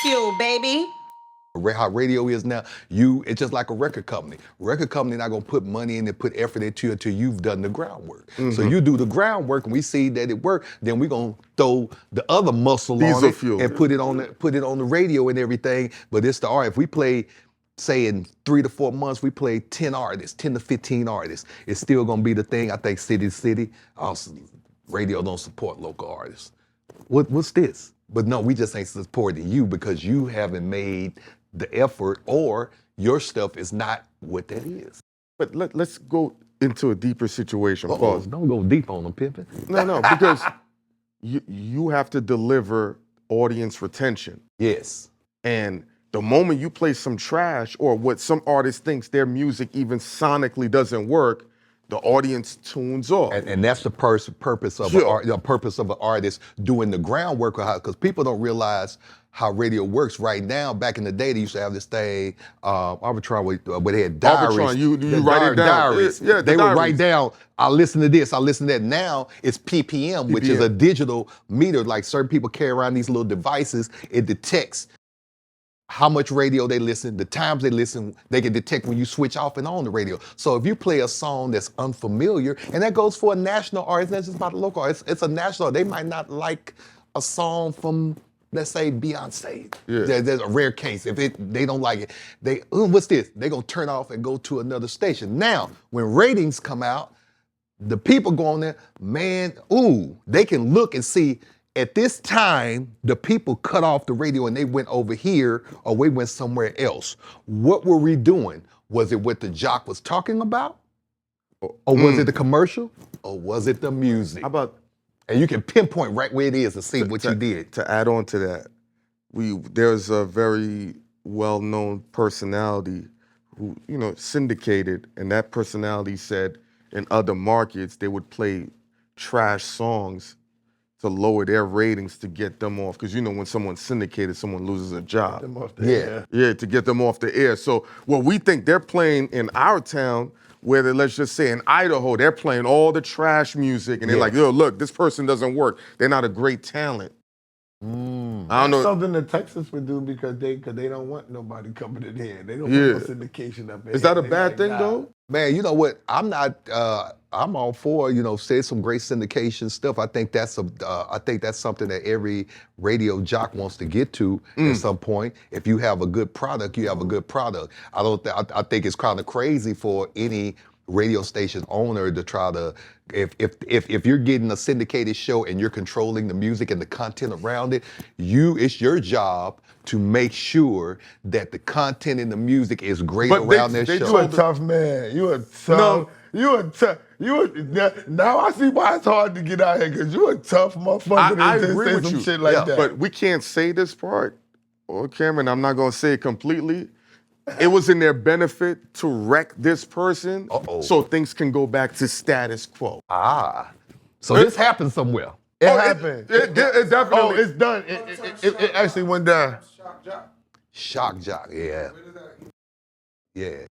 Bagfuel, baby. How radio is now, it's just like a record company. Record company not gonna put money in and put effort into it until you've done the groundwork. So you do the groundwork and we see that it worked, then we're gonna throw the other muscle on it and put it on the radio and everything. But it's the art. If we play, say in 3 to 4 months, we play 10 artists, 10 to 15 artists, it's still gonna be the thing. I think city to city, also, radio don't support local artists. What's this? But no, we just ain't supporting you because you haven't made the effort, or your stuff is not what that is. But let's go into a deeper situation. Pause. Don't go deep on them, pimping. No, because you have to deliver audience retention. Yes. And the moment you play some trash or what some artist thinks their music even sonically doesn't work, the audience tunes off. And that's the purpose of an artist doing the groundwork, because people don't realize how radio works right now. Back in the day, they used to have this thing, Arbitron, where they had diaries. Arbitron, you write it down. Diaries. Yeah, they would write down, I listen to this, I listen to that. Now it's PPM, which is a digital meter. Like certain people carry around these little devices. It detects how much radio they listen, the times they listen. They can detect when you switch off and on the radio. So if you play a song that's unfamiliar, and that goes for a national artist, that's just about a local artist, it's a national, they might not like a song from, let's say, Beyonce. Yeah. There's a rare case. If they don't like it, what's this? They're gonna turn off and go to another station. Now, when ratings come out, the people go on there, man, they can look and see, at this time, the people cut off the radio and they went over here or we went somewhere else. What were we doing? Was it what the Jock was talking about? Or was it the commercial? Or was it the music? How about, and you can pinpoint right where it is and see what you did. To add on to that, there's a very well-known personality who, syndicated, and that personality said in other markets, they would play trash songs to lower their ratings to get them off. Because when someone's syndicated, someone loses a job. Get them off the air. Yeah, to get them off the air. So what we think they're playing in our town, where let's just say in Idaho, they're playing all the trash music and they're like, yo, look, this person doesn't work. They're not a great talent. I don't know. Something that Texas would do because they don't want nobody coming in here. They don't want no syndication up here. Is that a bad thing though? Man, you know what? I'm all for, say some great syndication stuff. I think that's something that every radio jock wants to get to at some point. If you have a good product, you have a good product. I think it's kind of crazy for any radio station owner to try to, if you're getting a syndicated show and you're controlling the music and the content around it, it's your job to make sure that the content and the music is great around that show. You a tough man. You a tough. Now I see why it's hard to get out here, because you a tough motherfucker. I agree with you. Shit like that. But we can't say this part, or Cameron, I'm not gonna say it completely. It was in their benefit to wreck this person so things can go back to status quo. So this happened somewhere. It happened. It definitely. Oh, it's done. It actually went down. Shock Jock, yeah. Yeah.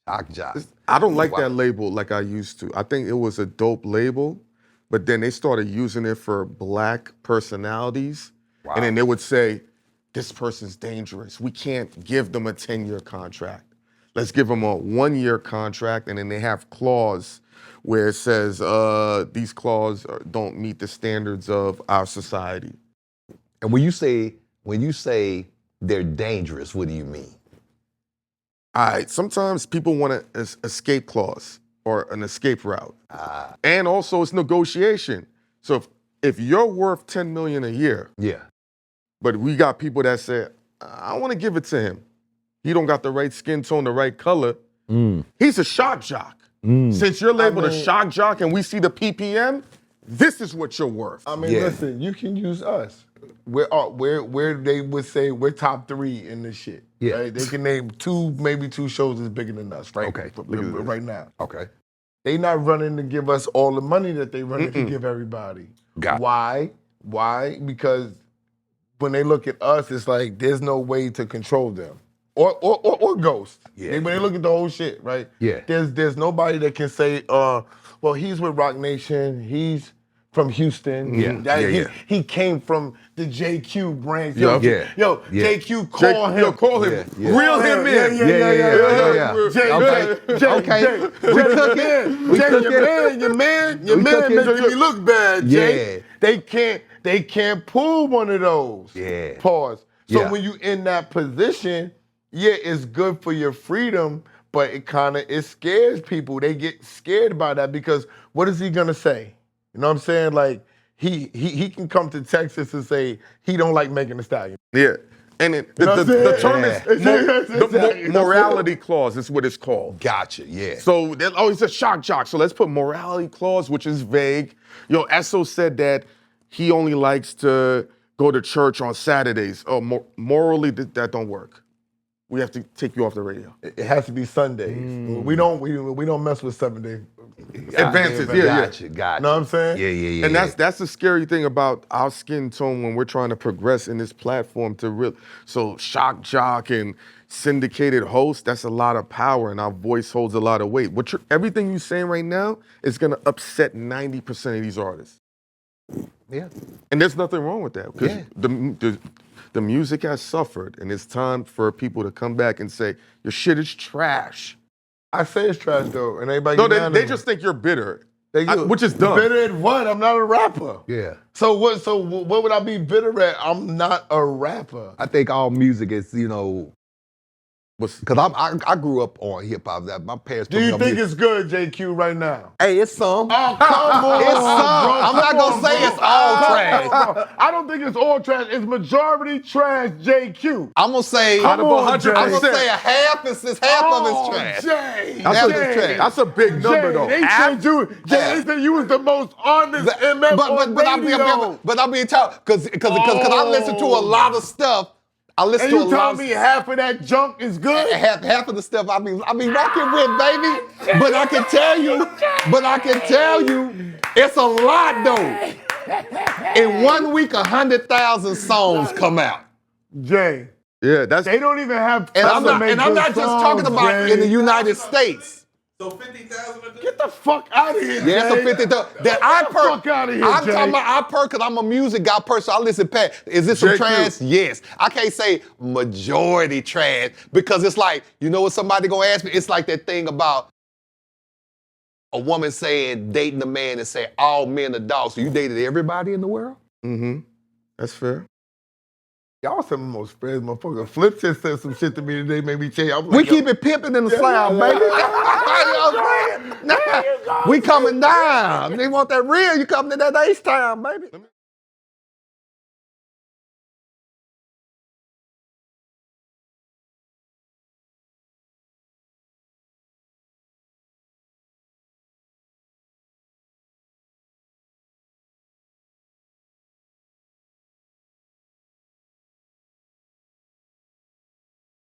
Shock Jock. I don't like that label like I used to. I think it was a dope label, but then they started using it for black personalities. Wow. And then they would say, this person's dangerous. We can't give them a 10-year contract. Let's give them a 1-year contract, and then they have clause where it says these clauses don't meet the standards of our society. And when you say they're dangerous, what do you mean? All right, sometimes people want an escape clause or an escape route. And also it's negotiation. So if you're worth $10 million a year, but we got people that say, I want to give it to him. He don't got the right skin tone, the right color. He's a shock jock. Since you're labeled a shock jock and we see the PPM, this is what you're worth. Listen, you can use us. Where they would say we're top 3 in this shit. Right? They can name maybe two shows that's bigger than us, right? Okay. Right now. Okay. They not running to give us all the money that they running to give everybody. Why? Because when they look at us, it's like there's no way to control them. Or Ghost. When they look at the whole shit, right? There's nobody that can say, well, he's with Rock Nation, he's from Houston. He came from the JQ branch. Yo, JQ, call him. Call him. Reel him in. Okay. Your man making me look bad, Jay. They can't pull one of those. Pause. So when you in that position, it's good for your freedom, but it scares people. They get scared by that because what is he gonna say? You know what I'm saying? Like he can come to Texas and say he don't like Megan Thee Stallion. Yeah. And the term is morality clause is what it's called. Gotcha, yeah. So it's a shock jock. So let's put morality clause, which is vague. Esso said that he only likes to go to church on Saturdays. Oh, morally, that don't work. We have to take you off the radio. It has to be Sundays. We don't mess with 7-day advances. Gotcha. You know what I'm saying? Yeah. And that's the scary thing about our skin tone when we're trying to progress in this platform so shock jock and syndicated host, that's a lot of power and our voice holds a lot of weight. Everything you're saying right now is gonna upset 90% of these artists. Yeah. And there's nothing wrong with that because the music has suffered and it's time for people to come back and say, your shit is trash. I say it's trash though, and everybody. No, they just think you're bitter, which is dumb. Bitter at what? I'm not a rapper. Yeah. So what? So what would I be bitter at? I'm not a rapper. I think all music is, because I grew up on hip hop. My parents. Do you think it's good, JQ, right now? Hey, it's some. Oh, come on, it's some. bro. I'm not gonna say it's all trash. I don't think it's all trash. It's majority trash, JQ. I'm gonna say out of 100%. I'm gonna say a half of it's trash. Jay, that's a big number though. They said you was the most honest MF on radio. But I'm being told because I listen to a lot of stuff. And you tell me half of that junk is good? Half of the stuff I be rocking with, baby. But I can tell you, it's a lot though. In 1 week, 100,000 songs come out. Jay. Yeah, they don't even have. And I'm not just talking about in the United States. So 50,000. Get the fuck out of here, Jay. Yeah, so 50,000. That I per. Fuck out of here, I'm Jay. talking about because I'm a music guy person. I listen Pat. Is this some trash? Yes. I can't say majority trash because it's like, you know what somebody gonna ask me? It's like that thing about a woman saying dating a man and saying all men are dogs. So you dated everybody in the world? Mm-hmm. That's fair. Y'all some of the most spread motherfuckers. Flip just said some shit to me today, made me change. We keep it pimping in the slab, baby. We coming down. They want that real, you coming to that H-Town, baby.